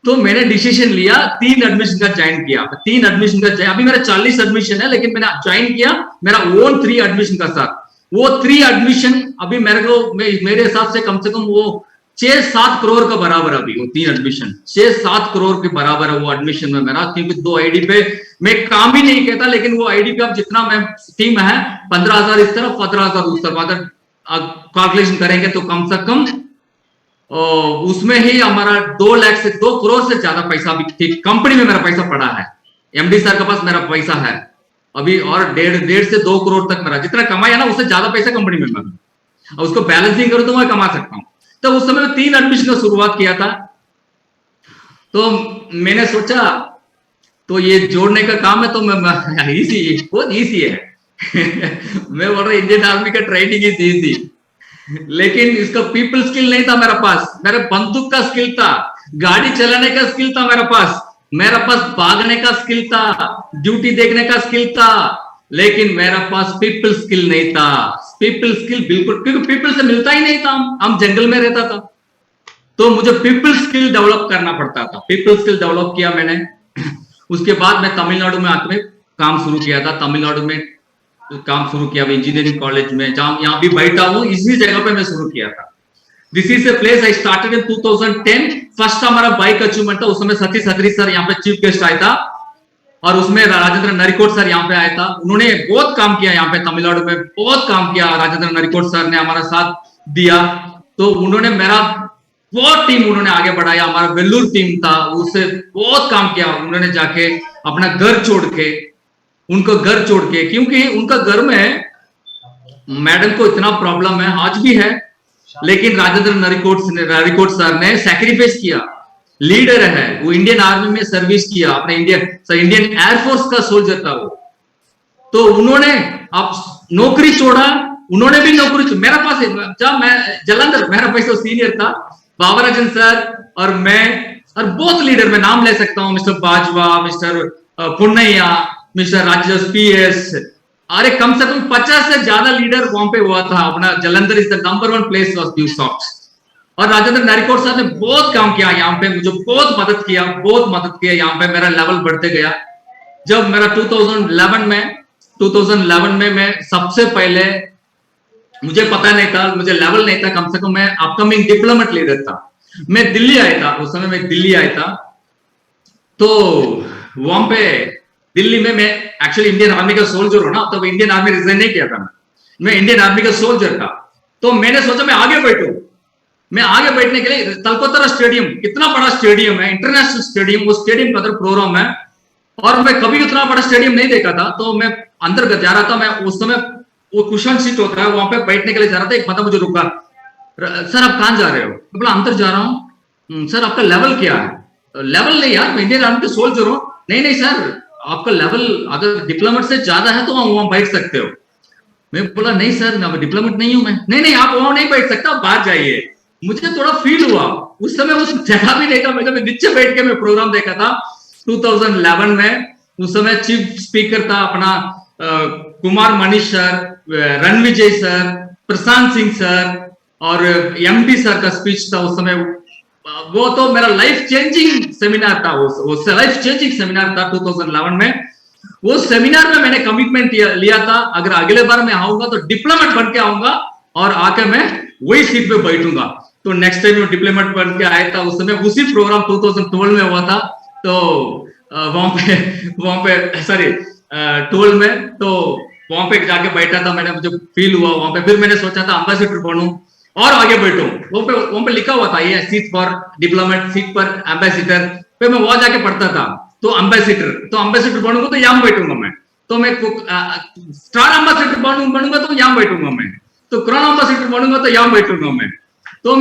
तो मैंने डिसीजन लिया, 3 एडमिशन का ज्वाइन किया, 3 एडमिशन का, अभी मेरा 40 एडमिशन है, लेकिन मैंने ज्वाइन किया मेरा ओन 3 एडमिशन का साथ। वो 3 एडमिशन अभी मेरे को, मेरे हिसाब से कम वो 6-7 करोड़ का बराबर, अभी वो 3 एडमिशन 6-7 करोड़ के बराबर है वो एडमिशन में मेरा, क्योंकि 2 आईडी पे मैं काम ही नहीं कहता, लेकिन वो आईडी पे अब जितना मैं टीम है 15,000 इस तरफ 15,000 उस तरफ, अगर कैलकुलेशन करेंगे तो कम से कम उसमें ही हमारा 2 लाख से 2 करोड़ से ज्यादा पैसा अभी कंपनी में मेरा पैसा पड़ा है। एमडी सर के पास मेरा पैसा है अभी, और 1.5 से 2 करोड़ तक मेरा जितना कमाया ना, उससे ज्यादा पैसा कंपनी में मैं, और उसको बैलेंसिंग करूं तो मैं कमा सकता हूं। तो उस समय 3 एडमिशन का शुरुआत किया था, तो मैंने सोचा तो ये जोड़ने का काम है, तो मैं इजी, बहुत इजी है। मैं बोल रहा इंडियन आर्मी का ट्रेनिंग इज इजी, लेकिन इसका पीपल स्किल नहीं था मेरे पास। मेरे बंदूक का स्किल था, गाड़ी चलाने का स्किल था मेरे पास भागने का स्किल था, ड्यूटी देखने का स्किल था, लेकिन मेरे पास पीपल स्किल नहीं था। पीपल स्किल बिल्कुल, क्योंकि पीपल से मिलता ही नहीं था, हम जंगल में रहता था, तो मुझे पीपल स्किल डेवलप करना पड़ता था। पीपल स्किल डेवलप किया मैंने। उसके बाद मैं तमिलनाडु में आकर काम शुरू किया था, तमिलनाडु में काम शुरू किया इंजीनियरिंग कॉलेज में, जहां यहां भी बैठा हूं, इसी जगह पे मैं शुरू किया था। This is a place I started in 2010। First हमारा बाइक अचीवमेंट था, उस समय सतीश सर यहाँ पे चीफ गेस्ट आया था, और उसमें राजेंद्र नरिकोट सर यहाँ पे आया था, उन्होंने बहुत काम किया यहाँ पे तमिलनाडु में, बहुत काम किया राजेंद्र नरिकोट सर ने हमारा साथ दिया। तो उन्होंने मेरा बहुत टीम उन्होंने आगे बढ़ाया, हमारा वेल्लूर टीम था उससे बहुत काम किया उन्होंने, जाके अपना घर छोड़ के, उनको घर छोड़ के, क्योंकि उनका घर में मैडम को इतना प्रॉब्लम है, आज भी है, लेकिन राजेंद्र नरिकोट सर ने सैक्रिफाइस किया, लीडर है वो, इंडियन आर्मी में सर्विस किया, अपने इंडियन एयरफोर्स का सोल्जर था वो। तो उन्होंने अब नौकरी छोड़ा, उन्होंने भी नौकरी छोड़ा, मेरा पास जब मैं जलंधर, मेरा पैसा सीनियर था, बाबराजन सर और मैं और बहुत लीडर, मैं नाम ले सकता हूँ, mister Bajwa, mister Punnaiah, mister Rajesh PS, अरे कम से कम 50 से ज्यादा लीडर वहां पे हुआ था अपना। Jalandhar is the number 1 place of Newsoft. और राजेंद्र नारिकोट साहब ने बहुत काम किया यहाँ पे, मुझे बहुत मदद किया यहाँ पे, मेरा लेवल बढ़ते गया। जब मेरा 2011 में मैं सबसे पहले, मुझे पता नहीं था, मुझे लेवल नहीं था, कम से कम मैं अपकमिंग डिप्लोमेट लीडर था, मैं दिल्ली आया था, उस समय मैं दिल्ली आया था। तो वहां पे दिल्ली में मैं एक्चुअली इंडियन आर्मी का सोल्जर हूं ना, तब इंडियन आर्मी रिजाइन नहीं किया था, मैं इंडियन आर्मी का सोल्जर था। तो मैंने सोचा मैं आगे बैठूं, मैं आगे बैठने के लिए तलकोतरा स्टेडियम, कितना बड़ा स्टेडियम है, इंटरनेशनल स्टेडियम, वो स्टेडियम का अंदर प्रोग्राम है, और मैं कभी उतना बड़ा स्टेडियम नहीं देखा था। तो मैं अंदर जा रहा था, मैं उस समय वो कुशन सीट होता है वहां पे बैठने के लिए जा रहा था, एक बंदा मुझे रुका, सर आप कहां जा रहे हो? मैं बोला अंदर जा रहा हूँ। सर आपका लेवल क्या है? लेवल नहीं यार, मैं इंडियन आर्मी के सोल्जर हूँ। नहीं सर, आपका लेवल अगर डिप्लोमेट से ज्यादा है तो वहां बैठ सकते हो। मैं बोला नहीं सर, मैं डिप्लोमेट नहीं हूं मैं। नहीं आप वहां नहीं बैठ सकता, बाहर जाइए। मुझे थोड़ा फील हुआ, उस समय उस जगह भी देखा, मैं नीचे बैठ के मैं प्रोग्राम देखा था 2011 में। उस समय चीफ स्पीकर था अपना कुमार मनीष सर, रणविजय सर, प्रशांत सिंह सर और MD सर का स्पीच था उस समय। वो तो मेरा लाइफ चेंजिंग सेमिनार था, वो लाइफ चेंजिंग सेमिनार था 2011 में। वो सेमिनार में मैंने कमिटमेंट लिया था, अगर अगले बार मैं आऊंगा तो डिप्लोमेट बन के आऊंगा और आके मैं वही सीट पे बैठूंगा। तो नेक्स्ट टाइम मैं डिप्लोमेट बन के आया था, उस समय उसी प्रोग्राम 2012 में हुआ था। तो वहां पे सॉरी 12 में, तो वहां पे जाके बैठा था मैंने, मुझे फील हुआ वहां पे। फिर मैंने सोचा था एम्बेसडर बनूं और आगे बैठूं। वहां पे लिखा हुआ था ये seat for diplomat, seat for ambassador. फिर मैं वहां जाके पढ़ता था, तो एम्बेसडर बनूंगा तो यहाँ बैठूंगा मैं। तो मैं स्टार एम्बेसडर बनूंगा तो यहाँ बैठूंगा मैं। तो क्राउन एम्बेसडर बनूंगा तो यहाँ बैठूंगा मैं। तो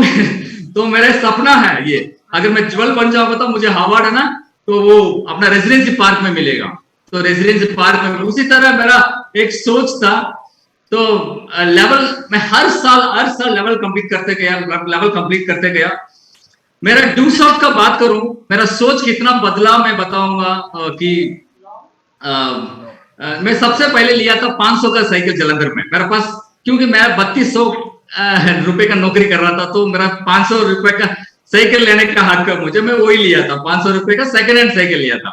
मेरा सपना है ये, अगर मैं ज्वेल बन जाऊंगा तो मुझे अवार्ड है ना, तो वो अपना रेजिडेंसी पार्क में मिलेगा। तो रेजिडेंसी पार्क में उसी तरह मेरा एक सोच था। तो लेवल मैं हर साल लेवल कंप्लीट करते गया। मेरा ड्यूसॉफ्ट का बात करूं, मेरा सोच कितना बदला मैं बताऊंगा कि मैं सबसे पहले लिया था 500 का साइकिल जलंधर में मेरे पास, क्योंकि मैं 3200 रुपए का नौकरी कर रहा था, तो मेरा 500 रुपए का साइकिल लेने का हक है मुझे, मैं वही लिया था, 500 रुपए का सेकेंड हैंड साइकिल लिया था।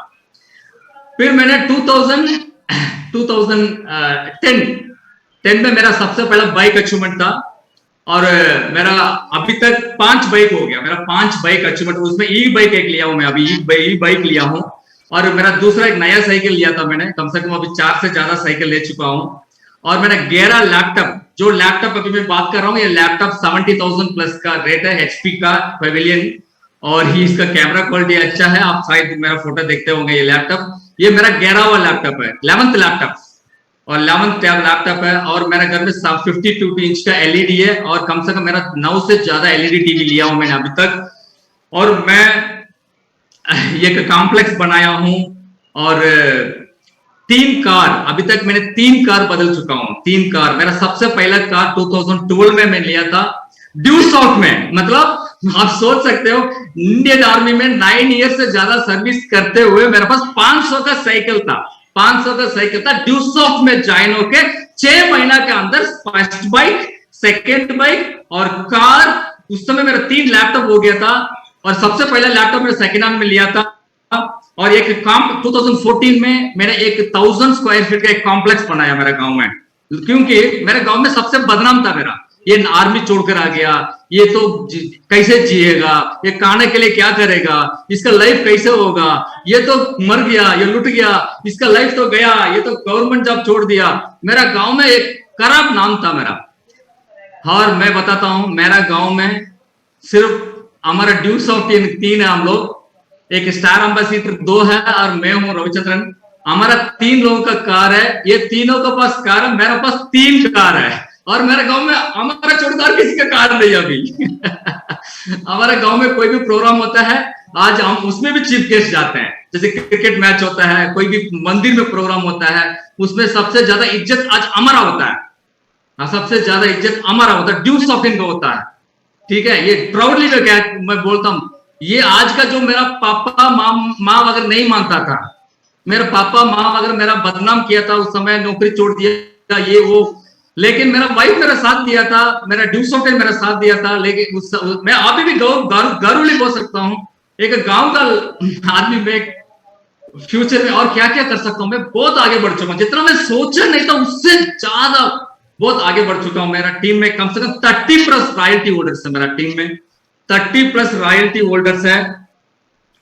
फिर मैंने 2010 में मेरा सबसे पहला बाइक अचीवमेंट था, और मेरा अभी तक 5 बाइक हो गया, मेरा 5 बाइक अचीवमेंट। उसमें ई बाइक एक लिया हूं मैं, अभी ई बाइक लिया हूं, और मेरा दूसरा एक नया साइकिल लिया था मैंने, कम से कम अभी 4 से ज्यादा साइकिल ले चुका हूं। और मैंने 11 लैपटॉप, जो लैपटॉप अभी मैं बात कर रहा हूँ, ये लैपटॉप 70,000 प्लस का रेट है, HP का पेविलियन, और ही इसका कैमरा क्वालिटी अच्छा है। आप शायद मेरा फोटो देखते होंगे। ये लैपटॉप, ये मेरा 11वां लैपटॉप है, 11th लैपटॉप, और 11th लैपटॉप है। और मेरे घर में 52 इंच का LED है, और कम से कम मेरा 9 से ज्यादा LED टीवी लिया हूं मैंने अभी तक। और मैं एक कॉम्प्लेक्स बनाया हूं, और 3 कार, अभी तक मैंने 3 कार बदल चुका हूं, 3 कार। मेरा सबसे पहला कार 2012 में मैं लिया था ड्यूसॉफ्ट में। मतलब आप सोच सकते हो, इंडियन आर्मी में 9 ईयर से ज्यादा सर्विस करते हुए मेरे पास 500 का साइकिल था, 500 का साइकिल था। ड्यूसॉफ्ट में ज्वाइन होके 6 महीना के अंदर फर्स्ट बाइक, सेकेंड बाइक और कार। उस समय मेरा 3 लैपटॉप हो गया था, और सबसे पहला लैपटॉप मेरा सेकेंड हैंड में लिया था। और एक काम 2014 में मैंने एक 1000 स्क्वायर फीट का एक कॉम्प्लेक्स बनाया मेरे गांव में, क्योंकि मेरे गांव में सबसे बदनाम था मेरा, ये आर्मी छोड़कर आ गया, ये तो कैसे जिएगा, ये खाने के लिए क्या करेगा, इसका लाइफ कैसे होगा, ये तो मर गया, ये लुट गया, इसका लाइफ तो गया, ये तो गवर्नमेंट जॉब छोड़ दिया। मेरा गांव में एक खराब नाम था मेरा। और मैं बताता हूं, मेरा गांव में सिर्फ हमारा ड्यूस ऑफ तीन है हम लोग, एक स्टार एम्बेसडर 2 है और मैं हूं रविचंद्रन। हमारा 3 लोगों का कार है, ये तीनों के पास कार है, मेरे पास 3 कार है। और मेरे गांव में हमारा चौकीदार किसी का कार नहीं अभी। हमारे गांव में कोई भी प्रोग्राम होता है, आज हम उसमें भी चीफ गेस्ट जाते हैं। जैसे क्रिकेट मैच होता है, कोई भी मंदिर में प्रोग्राम होता है, उसमें सबसे ज्यादा इज्जत आज हमारा होता है। सबसे ज्यादा इज्जत हमारा होता है, ड्यूस ऑफ इनका होता है। ठीक है, ये प्राउडली मैं बोलता हूं। ये आज का जो मेरा पापा माँ अगर नहीं मानता था, मेरा पापा माँ अगर मेरा बदनाम किया था, उस समय नौकरी छोड़ दिया ये वो, लेकिन मेरा वाइफ मेरा साथ दिया था, मेरा ड्यूस ऑफ मेरा साथ दिया था। लेकिन मैं अभी भी गारूली बोल सकता हूँ, एक गांव का आदमी में फ्यूचर में और क्या क्या कर सकता हूं। मैं बहुत आगे बढ़ चुका हूं, जितना मैं सोचा नहीं था उससे ज्यादा बहुत आगे बढ़ चुका हूं। मेरा टीम में कम से कम 30+ रॉयल्टी होल्डर्स है। मेरा टीम में 30+ रॉयल्टी होल्डर्स है।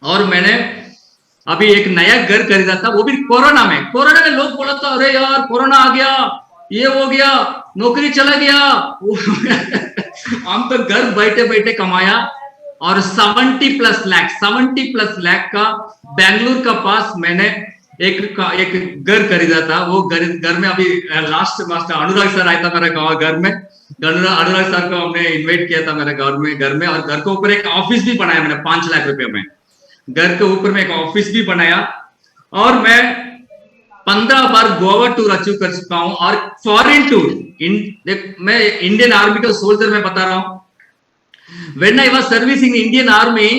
और मैंने अभी एक नया घर खरीदा था, वो भी कोरोना में। कोरोना में लोग बोला था, अरे यार कोरोना आ गया, ये हो गया, नौकरी चला गया। हम तो घर बैठे बैठे कमाया और 70+ लाख का बेंगलुरु का पास मैंने एक घर खरीदा था। वो घर में अभी लास्ट मास्टर अनुराग सर आया था मेरे गाँव घर में। अनुराग सर को हमने इन्वाइट किया था मेरे घर में और घर के ऊपर एक ऑफिस भी बनाया मैंने 5 लाख रुपए में। घर के ऊपर में एक ऑफिस भी बनाया। और मैं 15 बार गोवा टूर अचीव कर चुका हूं और फॉरेन टूर। मैं इंडियन आर्मी का सोल्जर में बता रहा हूं। When I was servicing Indian army,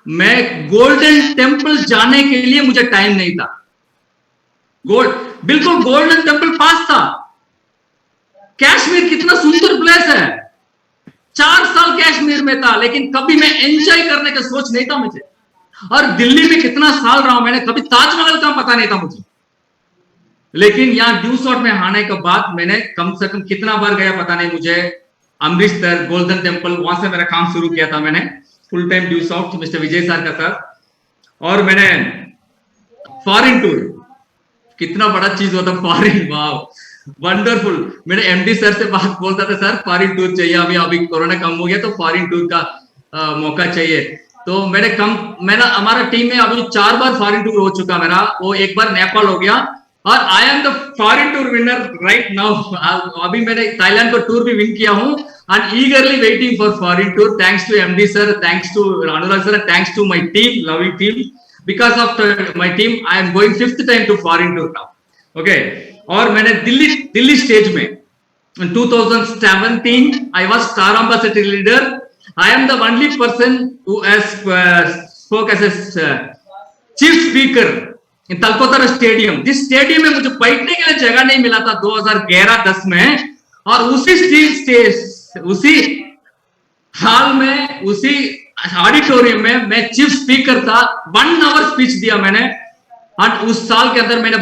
मैं गोल्डन टेम्पल जाने के लिए मुझे टाइम नहीं था। बिल्कुल गोल्डन टेम्पल पास था। कश्मीर कितना सुंदर प्लेस है, 4 साल कश्मीर में था, लेकिन कभी मैं एंजॉय करने का सोच नहीं था मुझे। और दिल्ली में कितना साल रहा हूं मैंने, कभी ताजमहल का पता नहीं था मुझे। लेकिन यहां ड्यू शॉट में आने के बाद मैंने कम से कम कितना बार गया पता नहीं मुझे, अमृतसर, गोल्डन टेम्पल, वहां से मेरा काम शुरू किया था मैंने फुल टाइम ड्यू शॉट मिस्टर विजय सर का साथ। और मैंने फॉरेन टूर, कितना बड़ा चीज होता फॉरेन, वाह वंडरफुल। मेरे एमडी सर से बात बोलता था, सर फॉरेन टूर चाहिए, अभी कोरोना कम हो गया तो फॉरेन टूर का मौका चाहिए। तो मैंने हमारा टीम में अभी 4 बार फॉरेन टूर हो चुका मेरा। वो एक बार नेपाल हो गया और आई am the foreign tour winner right now. अभी मैंने थाईलैंड को टूर भी विन किया हूं and eagerly waiting for foreign tour. Thanks to MD sir, thanks to Anurag sir, thanks to my team, loving team. Because of my team, I am going 5th time to foreign tour now. Okay. और मैंने Delhi stage में 2017 I was star ambassador leader. I am the only person who has spoke as a chief speaker in Talkotara Stadium. जिस stadium में मुझे बैठने के लिए जगह नहीं मिला था 2011-10 में, और उसी हाल में, उसी ऑडिटोरियम में मैं चीफ स्पीकर था। 1 आवर स्पीच दिया मैंने। और उस साल के अंदर मैंने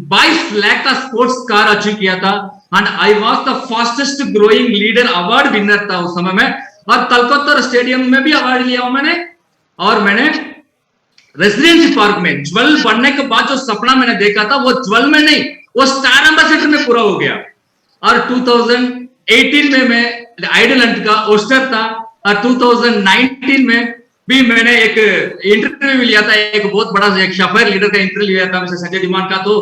22 लाख का स्पोर्ट्स कार अचीव किया था। And I was the fastest growing leader award winner था उस समय में। और तलकोत्तर स्टेडियम में भी अवार्ड लिया हूं मैंने। और मैंने रेसिडेंसी पार्क में ज्वेल बनने के बाद जो सपना मैंने देखा था, वो ज्वेल में नहीं, वो स्टार एम्बेसडर में पूरा हो गया। और 2018 में मैं आइडलैंड का ओस्टर था। और 2019 में भी मैंने एक इंटरव्यू लिया था, एक बहुत बड़ा एक शफर लीडर का इंटरव्यू लिया था मिस्टर संजय डिमान का। तो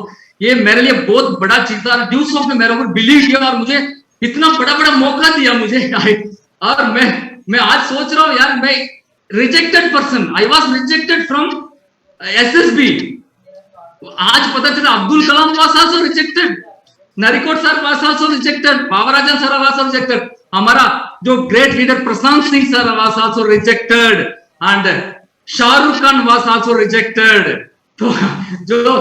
ये मेरे लिए बहुत बड़ा चीज था। ड्यूस ऑफ ने मेरे ऊपर बिलीव किया और मुझे इतना बड़ा मौका दिया मुझे। और मैं आज सोच रहा हूं यार, मैं rejected person, I was rejected from SSB. आज पता चला Abdul Kalam was also rejected, Narikot sir was also rejected, Babrajan sir was also rejected, हमारा जो great leader Prashant Singh sir was also rejected, and Shahrukh Khan was also rejected. तो जो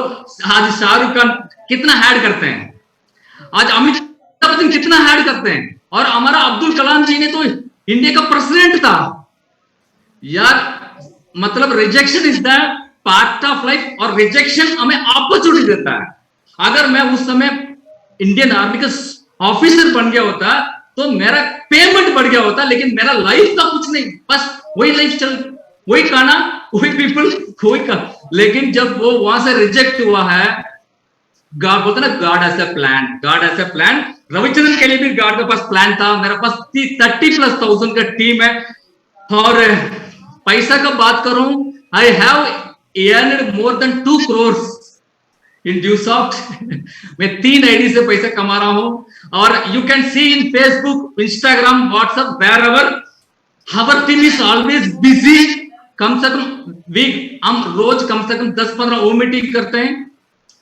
आज शाहरुख खान कितना हैड करते हैं, आज अमिताभ बच्चन कितना हैड करते हैं, और हमारा अब्दुल कलाम जी ने तो इंडिया का प्रेसिडेंट था यार। मतलब rejection is the part of life, और रिजेक्शन हमें अपॉर्चुनिटी देता है। अगर मैं उस समय इंडियन आर्मी का ऑफिसर बन गया होता तो मेरा पेमेंट बढ़ गया होता, लेकिन मेरा लाइफ का कुछ नहीं, बस वही लाइफ चल, वही खाना, वही पीपल, वही का। लेकिन जब वो वहां से रिजेक्ट हुआ है, गॉड बोलते ना, God as a plan, God as a plan. Ravichandran के लिए भी गॉड के पास प्लान था। मेरे पास 30+ का टीम है। और पैसा का बात करूं, I have earned more than 2 crores in Dusoft. मैं 3 आईडी से पैसा कमा रहा हूं। और you can see in Facebook, Instagram, WhatsApp, wherever our team is always busy. कम से कम वीक हम रोज कम से कम 10-15 ओ मीटिंग करते हैं,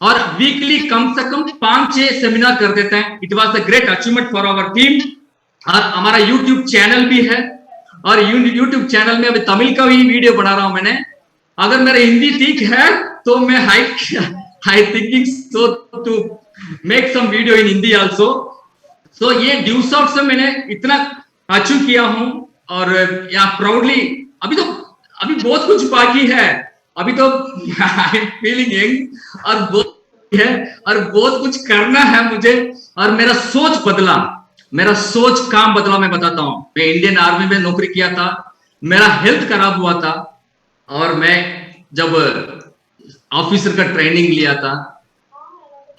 और वीकली कम से कम 5-6 सेमिनार कर देते हैं। It was a great achievement for our team. और हमारा यूट्यूब चैनल भी है, और यूट्यूब चैनल में अभी तमिल का भी वीडियो बना रहा हूं मैंने। अगर मेरा हिंदी ठीक है तो मैं I thinking so to make some video in Hindi also. So ये ड्यूसॉफ्ट से मैंने इतना अचीव किया हूं, और या प्राउडली। अभी बहुत कुछ बाकी है, अभी तो आई एम फीलिंग यंग, और बहुत है, और बहुत कुछ करना है मुझे। और मेरा सोच बदला, मेरा सोच काम बदला। मैं बताता हूं, मैं इंडियन आर्मी में नौकरी किया था, मेरा हेल्थ खराब हुआ था, और मैं जब ऑफिसर का ट्रेनिंग लिया था,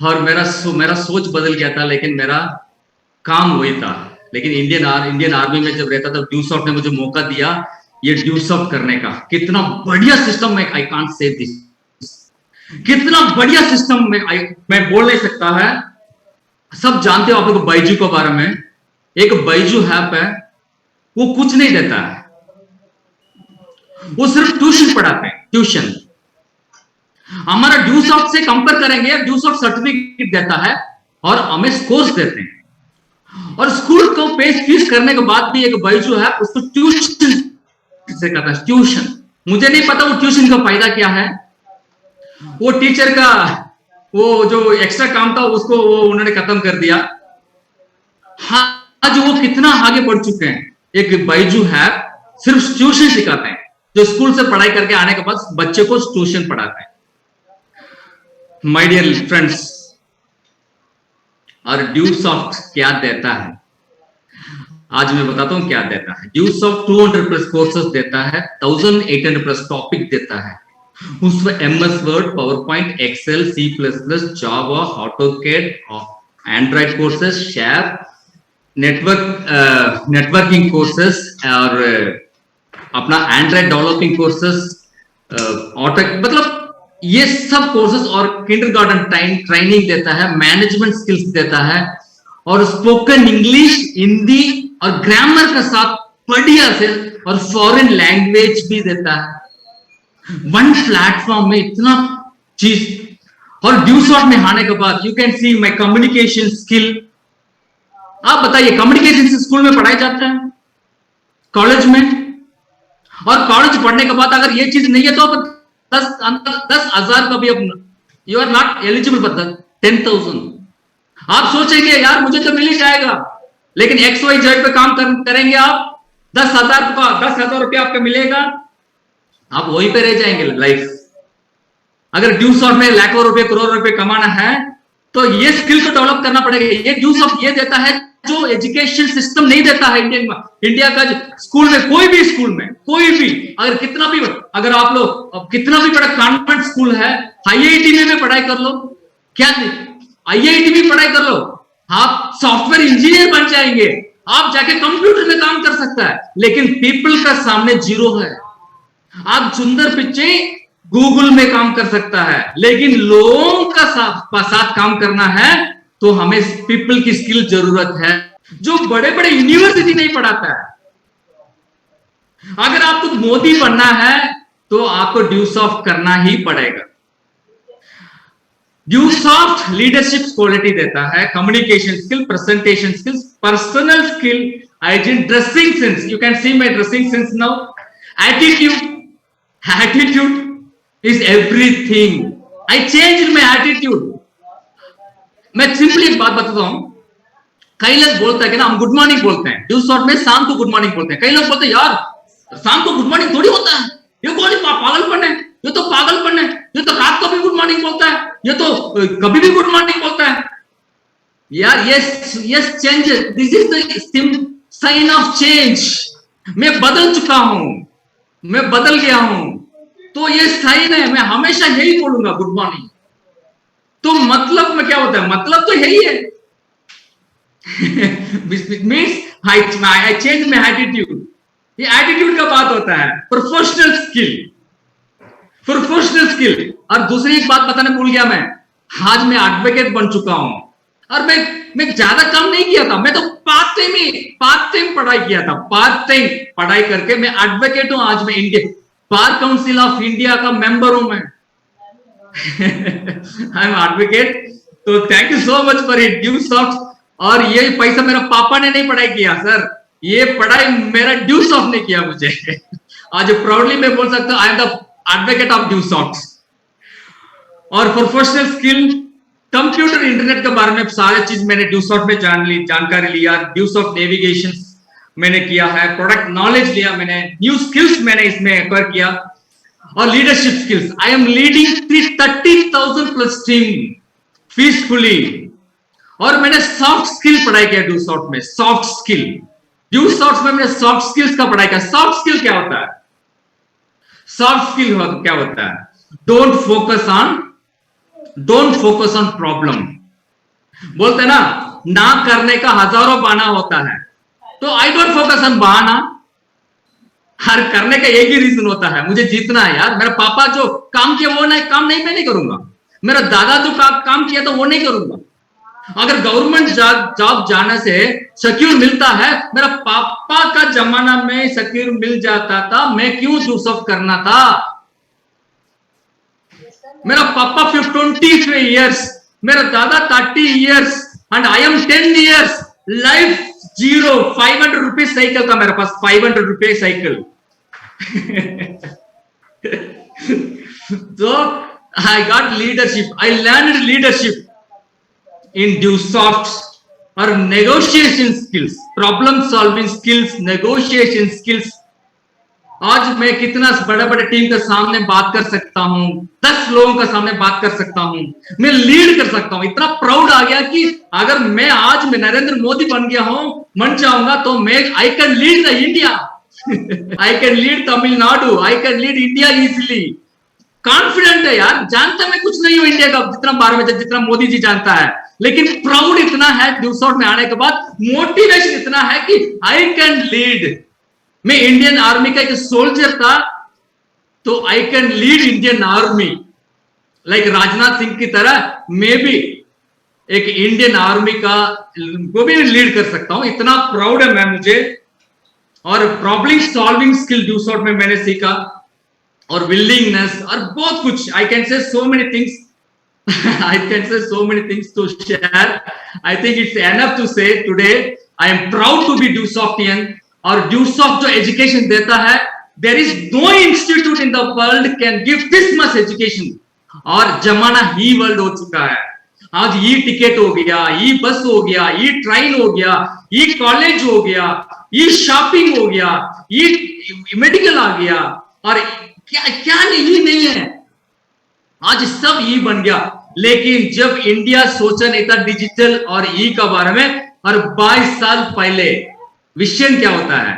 और मेरा सोच बदल गया था, लेकिन मेरा काम वही था। लेकिन इंडियन आर्मी में जब रहता था, ड्यूसॉफ्ट ने मुझे मौका दिया ये ड्यूसॉफ्ट करने का। कितना बढ़िया सिस्टम है, आई कांट से दिस, कितना बढ़िया सिस्टम मैं बोल नहीं सकता है। सब जानते हो आप लोग बाइजू के बारे में। एक बाइजू ऐप है, वो कुछ नहीं देता है, वो सिर्फ ट्यूशन पढ़ाते हैं, ट्यूशन। हमारा ड्यूसॉफ्ट से कंपेयर करेंगे, ड्यूसॉफ्ट सर्टिफिकेट देता है और हमें कोर्स देते हैं, और स्कूल को फीस करने के बाद भी एक बाइजू है, उसको ट्यूशन से करता है, ट्यूशन। मुझे नहीं पता वो ट्यूशन का फायदा क्या है। वो टीचर का वो जो एक्स्ट्रा काम था उसको वो उन्होंने खत्म कर दिया। हाँ, आज वो कितना आगे बढ़ चुके हैं। एक बाइजू है, सिर्फ ट्यूशन सिखाते हैं, जो स्कूल से पढ़ाई करके आने के बाद बच्चे को ट्यूशन पढ़ाते हैं। माय डियर फ्रेंड्स, और ड्यूसॉफ्ट क्या देता है, आज मैं बताता हूं क्या देता है। ड्यूसॉफ्ट 200+ कोर्सेस देता है, 1800+ टॉपिक देता है। उसमें MS word, PowerPoint, excel, C++, Java, AutoCAD, Android courses, share, networking courses, और अपना एंड्रॉइड डेवलपिंग कोर्सेस, ऑटो, मतलब ये सब कोर्सेस। और किंडरगार्टन ट्रेनिंग देता है, मैनेजमेंट स्किल्स देता है, और स्पोकन इंग्लिश, हिंदी और ग्रामर के साथ बढ़िया से, और फॉरेन लैंग्वेज भी देता है। वन प्लेटफॉर्म में इतना चीज। और ड्यूसॉफ्ट में आने के बाद you can see my communication skill. आप बताइए, कम्युनिकेशन स्कूल में पढ़ाया जाता है, कॉलेज में, और कॉलेज पढ़ने के बाद अगर ये चीज नहीं है तो आप 10,000 का भी you are not eligible for 10,000। आप सोचेंगे यार मुझे तो मिल ही जाएगा, लेकिन XYZ पे काम करेंगे आप, 10,000 रुपया आपको मिलेगा, आप वहीं पे रह जाएंगे लाइफ। अगर ड्यूसॉफ्ट में लाखों रुपए, करोड़ रुपए कमाना है तो ये स्किल तो डेवलप करना पड़ेगा। ये ड्यूसॉफ्ट ये देता है जो एजुकेशन सिस्टम नहीं देता है इंडिया का। स्कूल में, कोई भी स्कूल में, कोई भी, अगर कितना भी, अगर आप लोग कितना भी बड़ा कॉन्वेंट स्कूल है, IIT में भी पढ़ाई कर लो, क्या IIT में पढ़ाई कर लो, आप सॉफ्टवेयर इंजीनियर बन जाएंगे, आप जाके कंप्यूटर में काम कर सकता है। लेकिन पीपल का सामने जीरो है। आप सुंदर पिच्चे गूगल में काम कर सकता है, लेकिन लोगों का साथ काम करना है तो हमें पीपल की स्किल जरूरत है, जो बड़े बड़े यूनिवर्सिटी नहीं पढ़ाता है। अगर आपको मोदी बनना है तो आपको ड्यूसॉफ्ट करना ही पड़ेगा। ड्यूसॉफ्ट लीडरशिप क्वालिटी देता है, communication skill, presentation skills, personal skill, hygiene, dressing sense. You can see my dressing sense now. Attitude is everything. I changed my attitude. मैं सिंपली एक बात बताता हूं। कई लोग बोलते हैं कि ना हम गुड मॉर्निंग बोलते हैं, ड्यूसॉफ्ट में शाम को गुड मॉर्निंग बोलते हैं। कई लोग बोलते हैं यार शाम को गुड मॉर्निंग थोड़ी होता है, ये कौन पागलपन है, ये तो पागलपन है, ये तो रात को भी गुड मॉर्निंग बोलता है, ये तो कभी भी गुड मॉर्निंग बोलता है। यार yes change, this is the sign of change. मैं बदल चुका हूं, मैं बदल गया हूं, तो ये साइन है। मैं हमेशा यही बोलूंगा गुड मॉर्निंग। तो मतलब में क्या होता है, मतलब तो यही है। Means I change my attitude. ये एटीट्यूड का बात होता है। Professional skill, professional skill. और दूसरी एक बात बताने भूल गया मैं, आज मैं एडवोकेट बन चुका हूं। और मैं ज्यादा काम नहीं किया था, मैं तो पार्ट टाइम पढ़ाई किया था। पार्ट टाइम पढ़ाई करके मैं एडवोकेट हूं। आज मैं India bar council of India का मेंबर हूं मैं। I am advocate. तो thank you so much for it, Dusoft. और ये पैसा मेरा पापा ने नहीं पढ़ाई किया सर, ये पढ़ाई मेरा ड्यू सॉफ्ट ने किया मुझे। आज प्राउडली मैं बोल सकता हूं आई am the advocate of due soft. और प्रोफेशनल स्किल, कंप्यूटर इंटरनेट के बारे में सारे चीज मैंने ड्यूसॉफ्ट में जानकारी लिया। ड्यूसॉफ्ट नेविगेशन मैंने किया है, प्रोडक्ट नॉलेज लिया मैंने, न्यू स्किल्स मैंने इसमें एक्वायर किया। और leadership skills, I am leading 30,000 plus team peacefully. और मैंने सॉफ्ट स्किल पढ़ाई किया ड्यूसॉफ्ट में। सॉफ्ट स्किल, ड्यूसॉफ्ट में मैंने सॉफ्ट स्किल्स का पढ़ाई किया। सॉफ्ट स्किल क्या होता है? सॉफ्ट स्किल क्या होता है? Don't focus on problem. बोलते ना, ना करने का हजारों बहाना होता है, तो आई डोंट फोकस ऑन बहाना। हर करने का एक ही रीजन होता है, मुझे जीतना है यार। मेरा पापा जो काम किया वो नहीं, काम नहीं मैं नहीं करूंगा। मेरा दादा जो काम किया तो वो नहीं करूंगा। अगर गवर्नमेंट जॉब जाने से सिक्योर मिलता है, मेरा पापा का जमाना में सिक्योर मिल जाता था, मैं क्यों जूसफ करना था? मेरा पापा 20 years, मेरा दादा 30 years and I am 10 years। Life zero. 500 rupees cycle था मेरे पास, 500 रुपये साइकिल। तो I got leadership, I learn leadership in Dusoft. और negotiation skills, problem solving skills, negotiation skills. आज मैं कितना बड़े बड़े टीम के सामने बात कर सकता हूं, 10 लोगों के सामने बात कर सकता हूं, मैं लीड कर सकता हूं। इतना प्राउड आ गया कि अगर मैं आज में नरेंद्र मोदी बन गया हूं, बन जाऊंगा, तो मैं I can lead the India. I can lead Tamil Nadu, I can lead India easily. Confident है यार, जानता मैं कुछ नहीं हूं इंडिया का जितना बारे में जितना मोदी जी जानता है, लेकिन प्राउड इतना है ड्यूसॉफ्ट में आने के बाद, मोटिवेशन इतना है कि आई कैन लीड। मैं इंडियन आर्मी का एक सोल्जर था, तो I can lead Indian army. Like Rajnath Singh की तरह मैं भी एक इंडियन आर्मी का को भी लीड कर सकता हूं। इतना प्राउड है मैं मुझे। और प्रॉब्लम सॉल्विंग स्किल ड्यूसॉफ्ट में मैंने सीखा, और विलिंगनेस, और बहुत कुछ। I can say so many things, I can say so many things to share. I think it's enough to say today. I am proud to be Dewsoftian. और ड्यूसॉफ्ट जो education देता है, there is no institute in the world can give this much education. और जमाना ही world हो चुका है। आज ई टिकट हो गया, ई बस हो गया, ई ट्रेन हो गया, ई कॉलेज हो गया, ई शॉपिंग हो गया, ई मेडिकल आ गया, और क्या क्या नहीं है। आज सब ई बन गया। लेकिन जब इंडिया सोचा नहीं था डिजिटल और ई का बारे में, और 22 साल पहले विजन क्या होता है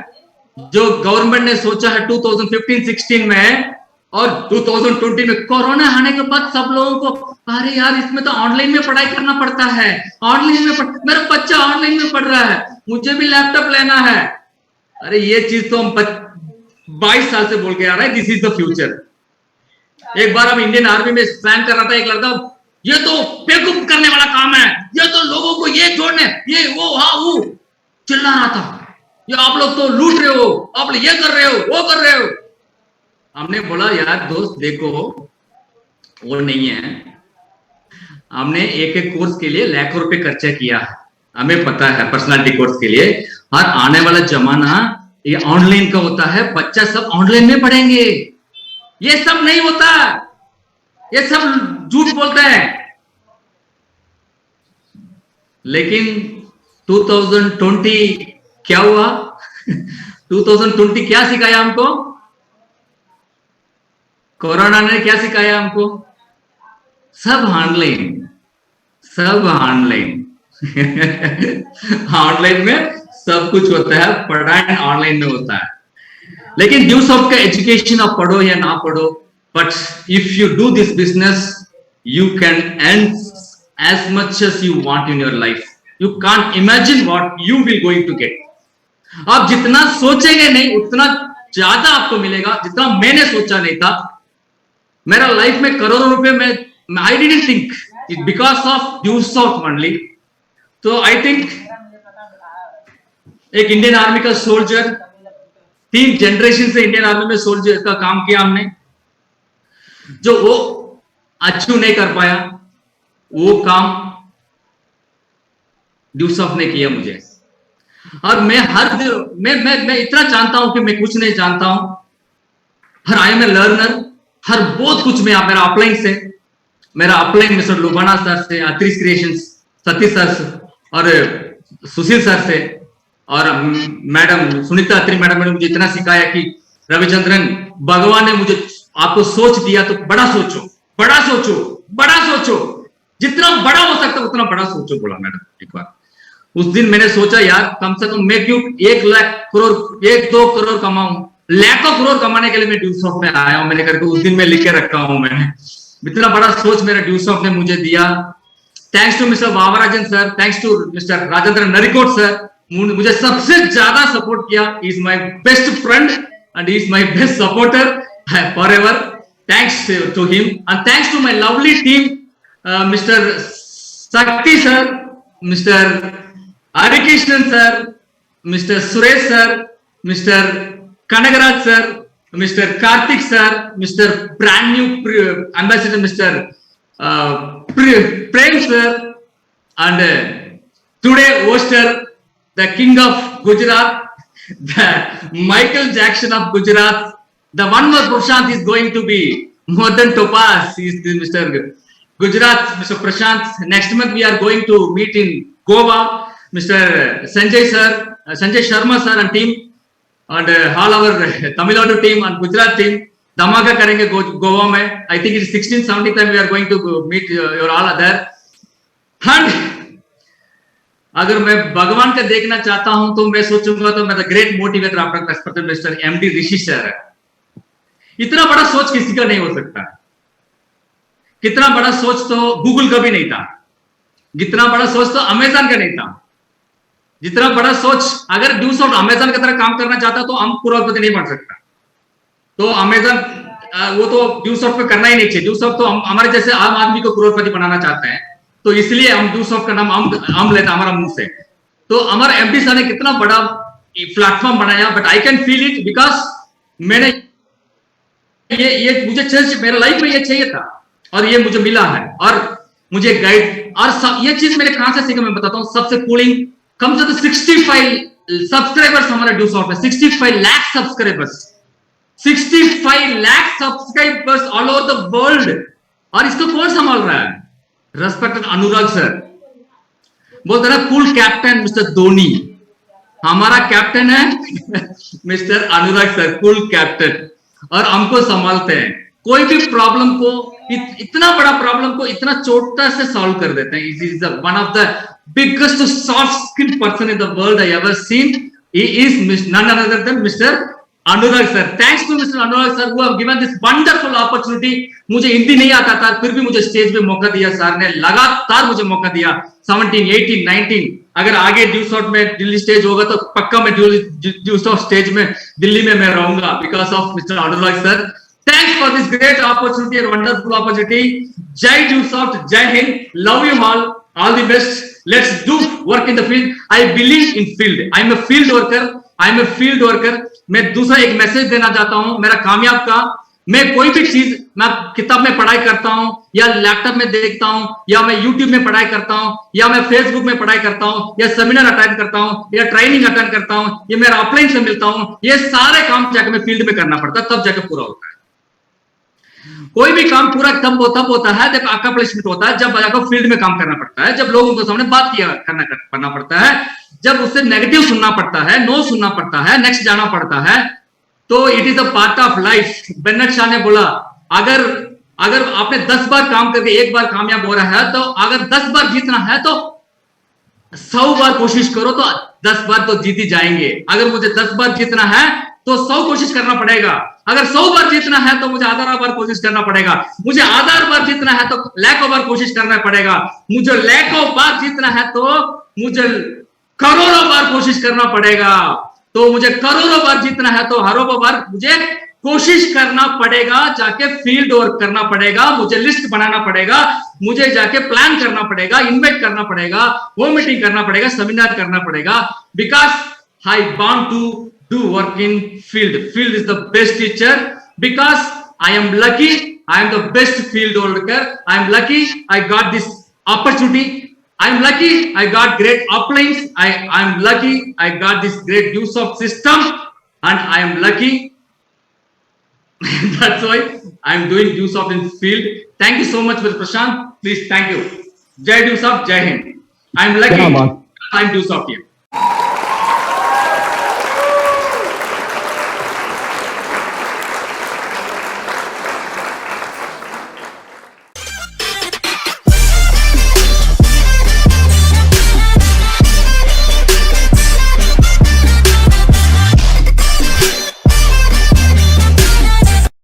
जो गवर्नमेंट ने सोचा है 2015-16 में, और 2020 में कोरोना आने के बाद सब लोगों को, अरे यार इसमें तो ऑनलाइन में पढ़ाई करना पड़ता है, ऑनलाइन में मेरा बच्चा ऑनलाइन में पढ़ रहा है, मुझे भी लैपटॉप लेना है। अरे ये चीज तो हम 22 साल से बोल के आ रहे हैं, दिस इज द फ्यूचर। एक बार हम इंडियन आर्मी में प्लान कर रहा था, एक लड़का, ये तो बेवकूफ करने वाला काम है, ये तो लोगों को ये जोड़ने, ये वो हाँ वो चिल्ला रहा था, ये आप लोग तो लूट रहे हो, आप लोग ये कर रहे हो, वो कर रहे हो। हमने बोला यार दोस्त देखो, वो नहीं है। हमने एक एक कोर्स के लिए लाखों रुपए खर्चा किया, हमें पता है पर्सनालिटी कोर्स के लिए। और आने वाला जमाना ये ऑनलाइन का होता है, बच्चा सब ऑनलाइन में पढ़ेंगे। ये सब नहीं होता, ये सब झूठ बोलते हैं। लेकिन 2020 क्या हुआ? 2020 क्या सिखाया हमको? कोरोना ने क्या सिखाया हमको? सब ऑनलाइन, सब ऑनलाइन। ऑनलाइन में सब कुछ होता है, पढ़ाई ऑनलाइन में होता है, लेकिन ड्यूज ऑफ का एजुकेशन आप पढ़ो या ना पढ़ो, but if you do this business you can earn as much as you want in your life. You can't imagine what you will going to get. आप जितना सोचेंगे नहीं उतना ज्यादा आपको मिलेगा, जितना मैंने सोचा नहीं था. मेरा लाइफ में करोड़ों रुपए में I didn't think because of dues of only. तो आई थिंक एक इंडियन आर्मी का सोल्जर, 3 जनरेशन से इंडियन आर्मी में सोल्जर का काम किया हमने, जो वो अचीव नहीं कर पाया वो काम ड्यूसॉफ ने किया मुझे. और मैं मैं इतना जानता हूं कि मैं कुछ नहीं जानता हूं. हर आई एम ए लर्नर. हर बहुत कुछ मैं मेरा अपलाइन से, मेरा अपलाइन मिस्टर लुबाना सर से, अत्रिस क्रिएशंस सतीश सर से और सुशील सर से और मैडम सुनीता अत्री मैडम ने मुझे इतना सिखाया कि रविचंद्रन, भगवान ने मुझे आपको सोच दिया तो बड़ा सोचो, बड़ा सोचो, बड़ा सोचो, जितना बड़ा हो सकता है उतना बड़ा सोचो, बोला मैडम एक बार. उस दिन मैंने सोचा यार कम से कम मैं क्यों 1 लाख करोड़ 1-2 करोड़ कमाऊं, लाखों करोड़ कमाने के लिए मैं ड्यूसॉफ में आया हूं. मैंने करके उस दिन मैं लिख के रखा हूं. मैंने इतना बड़ा सोच मेरा ड्यूसॉफ ने मुझे दिया. Thanks to mister Vavrajan sir, thanks to mister Rajendra Narikot sir, मुझे सबसे ज्यादा सपोर्ट किया. Is my best friend and is my best supporter forever. Thanks to him and thanks to my lovely team, mister Shakti sir, mister Harikrishnan sir, mister Suresh sir, mister Kanagaraj sir, mister Karthik sir, mister brand new ambassador mister Prem sir, and today hoster the king of Gujarat, the Michael Jackson of Gujarat, the one more Prashant is going to be more than Topaz. He is Mr. Gujarat, Mr. Prashant. Next month we are going to meet in Goa. Mr. Sanjay sir, Sanjay Sharma sir and team, and all our Tamil Nadu team and Gujarat team धमाका करेंगे गोवा में. I think it is 16-17 time we are going to meet your all there. And अगर मैं भगवान का देखना चाहता हूं तो मैं सोचूंगा तो मैं the great motivator after mister MD Rishi sir है. इतना बड़ा सोच किसी का नहीं हो सकता. कितना बड़ा सोच तो गूगल का भी नहीं था, जितना बड़ा सोच तो अमेजन का नहीं था, जितना बड़ा सोच अगर ड्यूसॉफ्ट अमेजन की तरह काम करना चाहता तो हम करोड़पति नहीं बन सकता. तो अमेजन वो तो ड्यूसॉफ्ट पे करना ही नहीं चाहिए. ड्यूसॉफ्ट तो हमारे जैसे आम आदमी को करोड़पति बनाना चाहते हैं, तो इसलिए हम ड्यूसॉफ्ट का नाम हम लेते हमारा मुंह से. तो हमारे एमडी सर ने कितना बड़ा प्लेटफॉर्म बनाया, but I can feel it because मैंने ये मुझे चाहिए, मेरे लाइफ में ये चाहिए था और ये मुझे मिला है और मुझे गाइड. और ये चीज मैंने कहां से सीखा मैं बताता हूँ. सबसे कूलिंग कम से कम 65 सब्सक्राइबर्स हमारे ड्यूसॉफ्ट में, 65 lakh subscribers, 65 lakh subscribers all over the world. और इसको कौन संभाल रहा है? रेस्पेक्टेड अनुराग सर. बोलते ना कूल कैप्टन मिस्टर धोनी, हमारा कैप्टन है mister Anurag sir, cool captain. और हमको संभालते हैं. कोई भी प्रॉब्लम को इतना बड़ा प्रॉब्लम को इतना छोटा से सॉल्व कर देते हैं. Is one of the biggest soft skill person in the world I ever seen. He is none other than mister Anurag sir. Thanks to mister Anurag sir who have given this wonderful opportunity. मुझे हिंदी नहीं आता था, फिर भी मुझे stage पे मौका दिया सर ने, लगातार मुझे मौका दिया. 17, 18, 19 अगर आगे ड्यूसॉफ्ट में दिल्ली स्टेज होगा तो पक्का मैं ड्यूसॉफ्ट स्टेज में दिल्ली में मैं रहूंगा because of mister Anurag sir. Thanks for this great opportunity and wonderful opportunity. जय ड्यूसॉफ्ट, जय Hind, love you all the best. Let's do work in the field. I believe in field. I am a field worker, I am a field worker. मैं दूसरा एक message देना चाहता हूं मेरा कामयाब का. मैं कोई भी चीज मैं किताब में पढ़ाई करता हूं या लैपटॉप में देखता हूं या मैं यूट्यूब में पढ़ाई करता हूं या मैं फेसबुक में पढ़ाई करता हूं या सेमिनार अटेंड करता हूं या ट्रेनिंग अटेंड करता हूं या मेरा अपलाइन से मिलता हूं, ये सारे काम जाकर मैं फील्ड में करना पड़ता है, तब जाकर पूरा होता है. कोई भी काम पूरा तब होता है जब अकम्प्लिशमेंट होता है, जब जाकर फील्ड में काम करना पड़ता है, जब लोगों के सामने बात करना पड़ता है, जब उससे नेगेटिव सुनना पड़ता है, नो सुनना पड़ता है, नेक्स्ट जाना पड़ता है. तो it is a part of life. Bennett Shah ने बोला अगर आपने 10 बार काम करके एक बार कामयाब हो रहा है तो अगर 10 बार जीतना है तो 100 बार कोशिश करो तो 10 बार तो जीत ही जाएंगे। अगर मुझे 10 बार जीतना है तो 100 कोशिश करना पड़ेगा। अगर 100 बार जीतना है तो मुझे आधा बार कोशिश करना पड़ेगा। मुझे आधा बार जीतना है तो लाखों बार कोशिश करना पड़ेगा। मुझे लाखों बार जीतना है तो मुझे करोड़ों बार कोशिश करना पड़ेगा। तो मुझे करोड़ों बार जीतना है तो हजारों बार मुझे कोशिश करना पड़ेगा, जाके फील्ड वर्क करना पड़ेगा, मुझे लिस्ट बनाना पड़ेगा, मुझे जाके प्लान करना पड़ेगा, इन्वाइट करना पड़ेगा, वो मीटिंग करना पड़ेगा, सेमिनार करना पड़ेगा, because I want to do work in field. Field is the best teacher because I am lucky, I am the best field worker, I am lucky I got this opportunity. I'm lucky I got great uplines. I'm lucky I got this great use of system, and I am lucky that's why I'm doing use of in field. Thank you so much, Mr. Prashant. Please, thank you. Jai Dusaf, Jai Hind. I'm lucky I'm Dusaf here.